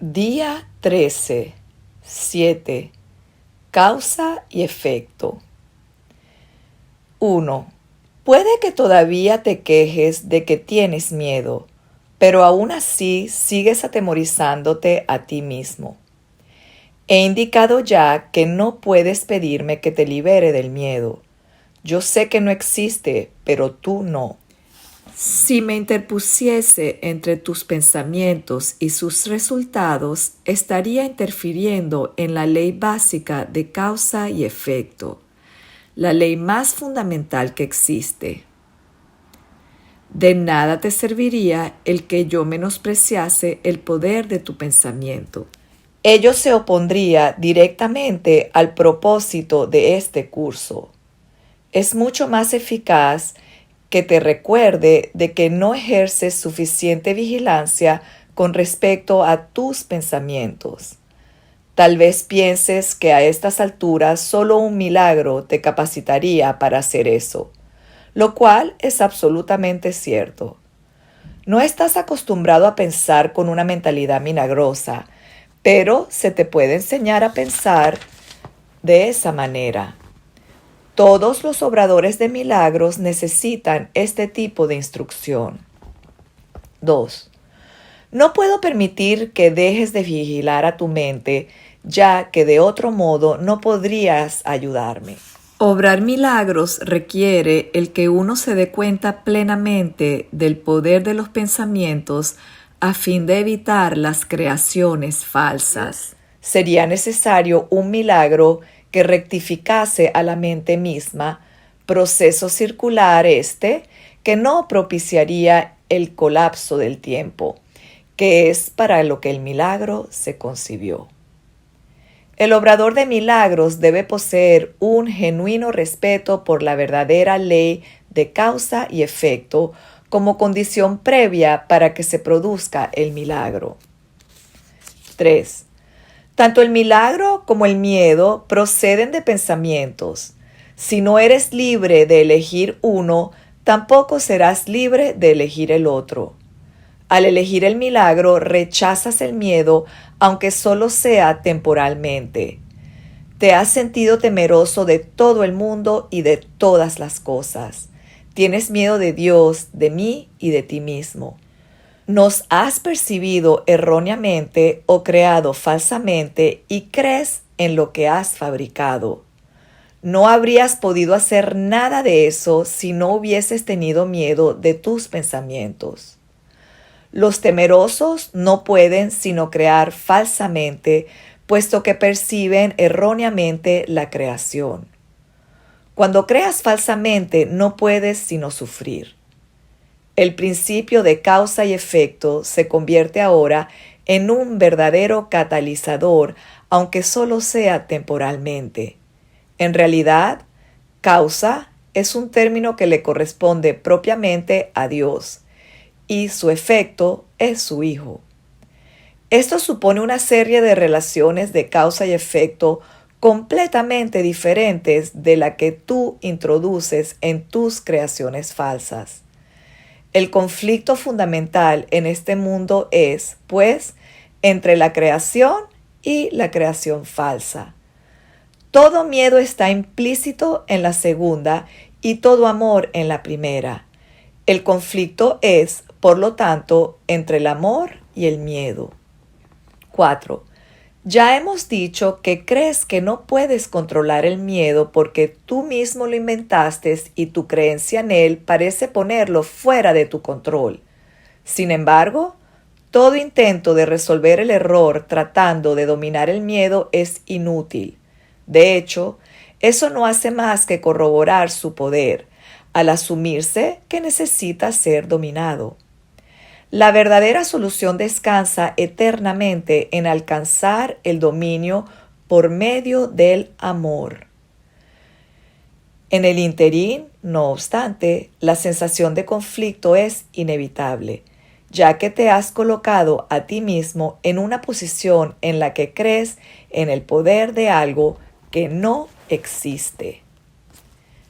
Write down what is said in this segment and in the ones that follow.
Día 13. 7. Causa y efecto. 1. Puede que todavía te quejes de que tienes miedo, pero aún así sigues atemorizándote a ti mismo. He indicado ya que no puedes pedirme que te libere del miedo. Yo sé que no existe, pero tú no. Si me interpusiese entre tus pensamientos y sus resultados, estaría interfiriendo en la ley básica de causa y efecto, la ley más fundamental que existe. De nada te serviría el que yo menospreciase el poder de tu pensamiento. Ello se opondría directamente al propósito de este curso. Es mucho más eficaz que te recuerde de que no ejerces suficiente vigilancia con respecto a tus pensamientos. Tal vez pienses que a estas alturas solo un milagro te capacitaría para hacer eso, lo cual es absolutamente cierto. No estás acostumbrado a pensar con una mentalidad milagrosa, pero se te puede enseñar a pensar de esa manera. Todos los obradores de milagros necesitan este tipo de instrucción. 2. No puedo permitir que dejes de vigilar a tu mente, ya que de otro modo no podrías ayudarme. Obrar milagros requiere el que uno se dé cuenta plenamente del poder de los pensamientos a fin de evitar las creaciones falsas. Sería necesario un milagro que rectificase a la mente misma, proceso circular que no propiciaría el colapso del tiempo, que es para lo que el milagro se concibió. El obrador de milagros debe poseer un genuino respeto por la verdadera ley de causa y efecto como condición previa para que se produzca el milagro. 3. Tanto el milagro como el miedo proceden de pensamientos. Si no eres libre de elegir uno, tampoco serás libre de elegir el otro. Al elegir el milagro, rechazas el miedo, aunque solo sea temporalmente. Te has sentido temeroso de todo el mundo y de todas las cosas. Tienes miedo de Dios, de mí y de ti mismo. Nos has percibido erróneamente o creado falsamente y crees en lo que has fabricado. No habrías podido hacer nada de eso si no hubieses tenido miedo de tus pensamientos. Los temerosos no pueden sino crear falsamente, puesto que perciben erróneamente la creación. Cuando creas falsamente, no puedes sino sufrir. El principio de causa y efecto se convierte ahora en un verdadero catalizador, aunque solo sea temporalmente. En realidad, causa es un término que le corresponde propiamente a Dios, y su efecto es su Hijo. Esto supone una serie de relaciones de causa y efecto completamente diferentes de la que tú introduces en tus creaciones falsas. El conflicto fundamental en este mundo es, pues, entre la creación y la creación falsa. Todo miedo está implícito en la segunda y todo amor en la primera. El conflicto es, por lo tanto, entre el amor y el miedo. 4. Ya hemos dicho que crees que no puedes controlar el miedo porque tú mismo lo inventaste y tu creencia en él parece ponerlo fuera de tu control. Sin embargo, todo intento de resolver el error tratando de dominar el miedo es inútil. De hecho, eso no hace más que corroborar su poder, al asumirse que necesita ser dominado. La verdadera solución descansa eternamente en alcanzar el dominio por medio del amor. En el interín, no obstante, la sensación de conflicto es inevitable, ya que te has colocado a ti mismo en una posición en la que crees en el poder de algo que no existe.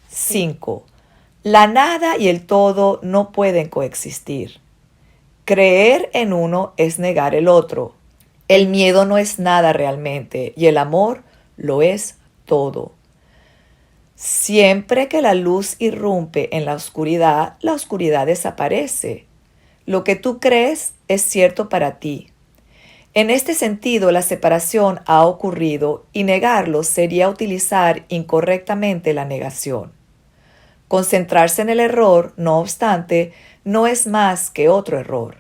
5. La nada y el todo no pueden coexistir. Creer en uno es negar el otro. El miedo no es nada realmente y el amor lo es todo. Siempre que la luz irrumpe en la oscuridad desaparece. Lo que tú crees es cierto para ti. En este sentido, la separación ha ocurrido y negarlo sería utilizar incorrectamente la negación. Concentrarse en el error, no obstante, no es más que otro error.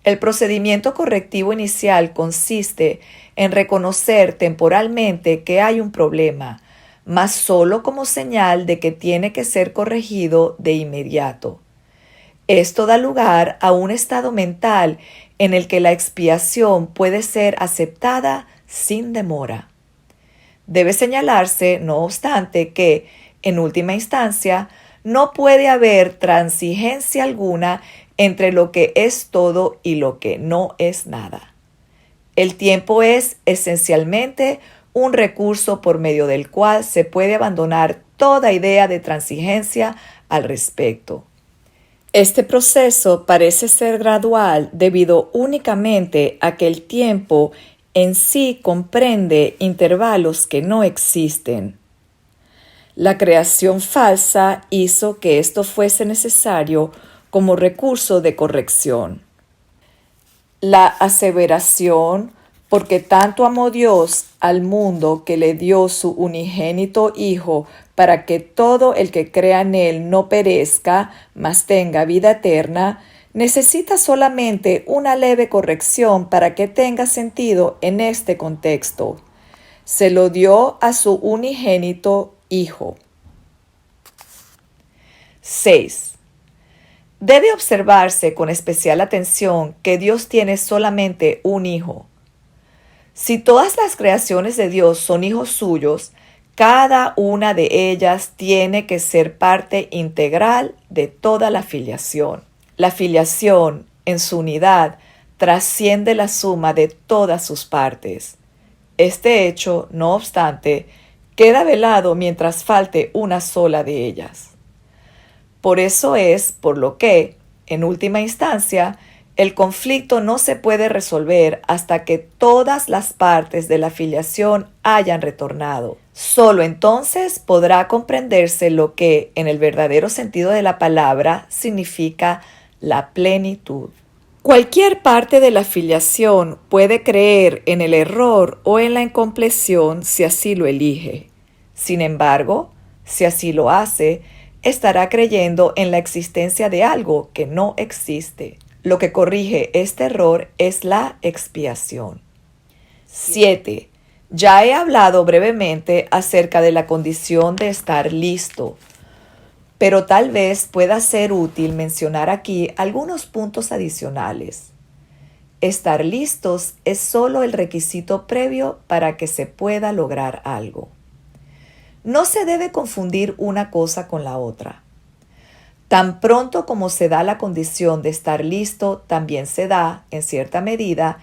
El procedimiento correctivo inicial consiste en reconocer temporalmente que hay un problema, mas solo como señal de que tiene que ser corregido de inmediato. Esto da lugar a un estado mental en el que la expiación puede ser aceptada sin demora. Debe señalarse, no obstante, que, en última instancia, no puede haber transigencia alguna entre lo que es todo y lo que no es nada. El tiempo es esencialmente un recurso por medio del cual se puede abandonar toda idea de transigencia al respecto. Este proceso parece ser gradual debido únicamente a que el tiempo en sí comprende intervalos que no existen. La creación falsa hizo que esto fuese necesario como recurso de corrección. La aseveración, porque tanto amó Dios al mundo que le dio su unigénito Hijo, para que todo el que crea en Él no perezca, mas tenga vida eterna, necesita solamente una leve corrección para que tenga sentido en este contexto. Se lo dio a su unigénito Hijo. 6. Debe observarse con especial atención que Dios tiene solamente un Hijo. Si todas las creaciones de Dios son hijos suyos, cada una de ellas tiene que ser parte integral de toda la filiación. La filiación, en su unidad, trasciende la suma de todas sus partes. Este hecho, no obstante, queda velado mientras falte una sola de ellas. Por eso es por lo que, en última instancia, el conflicto no se puede resolver hasta que todas las partes de la filiación hayan retornado. Solo entonces podrá comprenderse lo que, en el verdadero sentido de la palabra, significa la plenitud. Cualquier parte de la filiación puede creer en el error o en la incompleción si así lo elige. Sin embargo, si así lo hace, estará creyendo en la existencia de algo que no existe. Lo que corrige este error es la expiación. 7. Ya he hablado brevemente acerca de la condición de estar listo, pero tal vez pueda ser útil mencionar aquí algunos puntos adicionales. Estar listos es solo el requisito previo para que se pueda lograr algo. No se debe confundir una cosa con la otra. Tan pronto como se da la condición de estar listo, también se da, en cierta medida,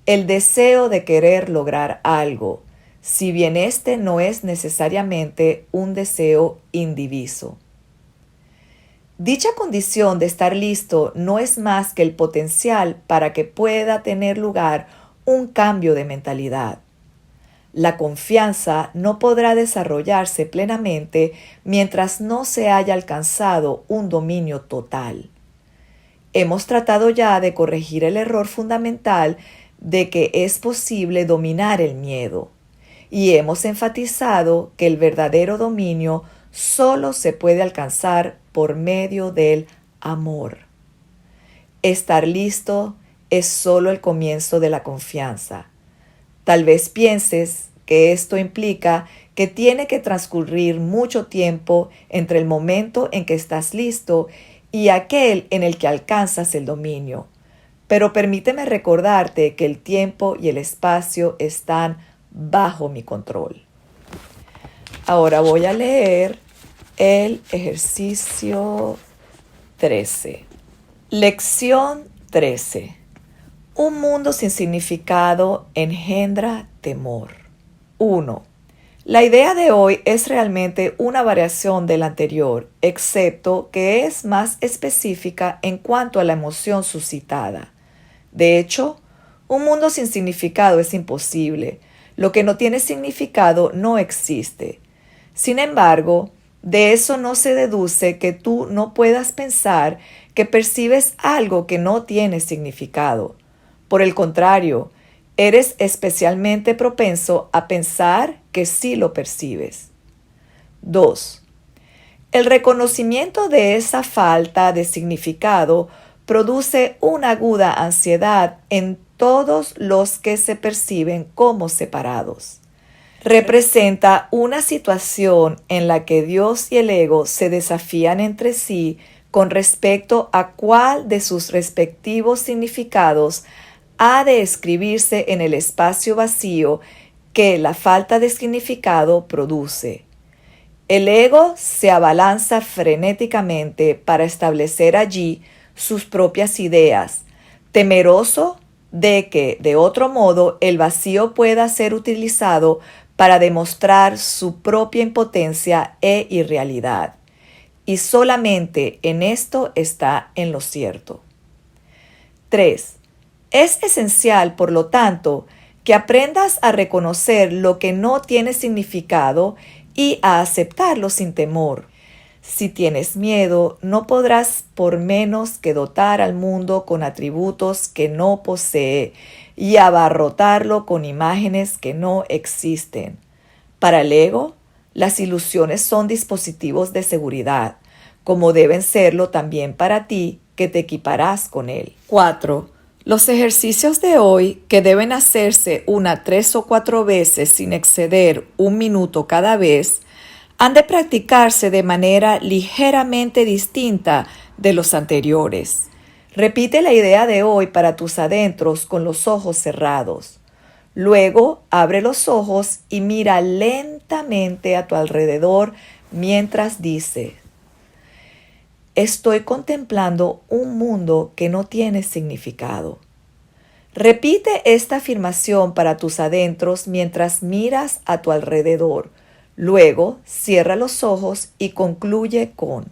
el deseo de querer lograr algo, si bien este no es necesariamente un deseo indiviso. Dicha condición de estar listo no es más que el potencial para que pueda tener lugar un cambio de mentalidad. La confianza no podrá desarrollarse plenamente mientras no se haya alcanzado un dominio total. Hemos tratado ya de corregir el error fundamental de que es posible dominar el miedo, y hemos enfatizado que el verdadero dominio solo se puede alcanzar por medio del amor. Estar listo es solo el comienzo de la confianza. Tal vez pienses que esto implica que tiene que transcurrir mucho tiempo entre el momento en que estás listo y aquel en el que alcanzas el dominio. Pero permíteme recordarte que el tiempo y el espacio están bajo mi control. Ahora voy a leer el ejercicio 13. Lección 13. Un mundo sin significado engendra temor. 1. La idea de hoy es realmente una variación de la anterior, excepto que es más específica en cuanto a la emoción suscitada. De hecho, Un mundo sin significado es imposible. Lo que no tiene significado no existe. Sin embargo, de eso no se deduce que tú no puedas pensar que percibes algo que no tiene significado. Por el contrario, eres especialmente propenso a pensar que sí lo percibes. 2. El reconocimiento de esa falta de significado produce una aguda ansiedad en todos los que se perciben como separados. Representa una situación en la que Dios y el ego se desafían entre sí con respecto a cuál de sus respectivos significados ha de escribirse en el espacio vacío que la falta de significado produce. El ego se abalanza frenéticamente para establecer allí sus propias ideas, temeroso de que, de otro modo, el vacío pueda ser utilizado para demostrar su propia impotencia e irrealidad. Y solamente en esto está en lo cierto. 3. Es esencial, por lo tanto, que aprendas a reconocer lo que no tiene significado y a aceptarlo sin temor. Si tienes miedo, no podrás por menos que dotar al mundo con atributos que no posee y abarrotarlo con imágenes que no existen. Para el ego, las ilusiones son dispositivos de seguridad, como deben serlo también para ti, que te equiparás con él. 4. Los ejercicios de hoy, que deben hacerse 1, 3 o 4 veces sin exceder 1 minuto cada vez, han de practicarse de manera ligeramente distinta de los anteriores. Repite la idea de hoy para tus adentros con los ojos cerrados. Luego, abre los ojos y mira lentamente a tu alrededor mientras dices: estoy contemplando un mundo que no tiene significado. Repite esta afirmación para tus adentros mientras miras a tu alrededor. Luego, cierra los ojos y concluye con: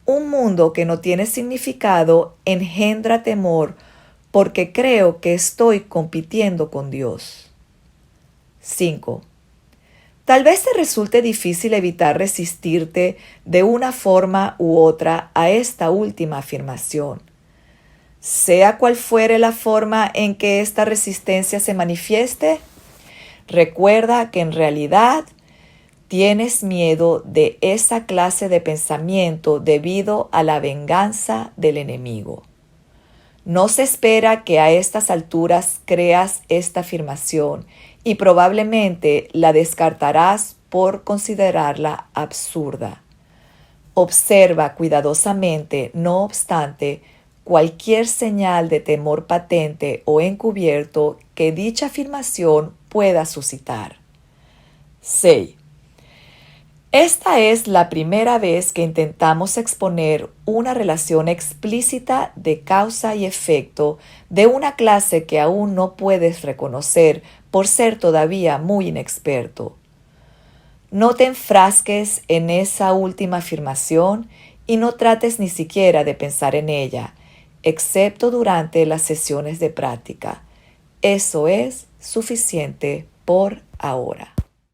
un mundo que no tiene significado engendra temor porque creo que estoy compitiendo con Dios. 5. Tal vez te resulte difícil evitar resistirte de una forma u otra a esta última afirmación. Sea cual fuere la forma en que esta resistencia se manifieste, recuerda que en realidad tienes miedo de esa clase de pensamiento debido a la venganza del enemigo. No se espera que a estas alturas creas esta afirmación y probablemente la descartarás por considerarla absurda. Observa cuidadosamente, no obstante, cualquier señal de temor patente o encubierto que dicha afirmación pueda suscitar. 6. Esta es la primera vez que intentamos exponer una relación explícita de causa y efecto de una clase que aún no puedes reconocer por ser todavía muy inexperto. No te enfrasques en esa última afirmación y no trates ni siquiera de pensar en ella, excepto durante las sesiones de práctica. Eso es suficiente por ahora.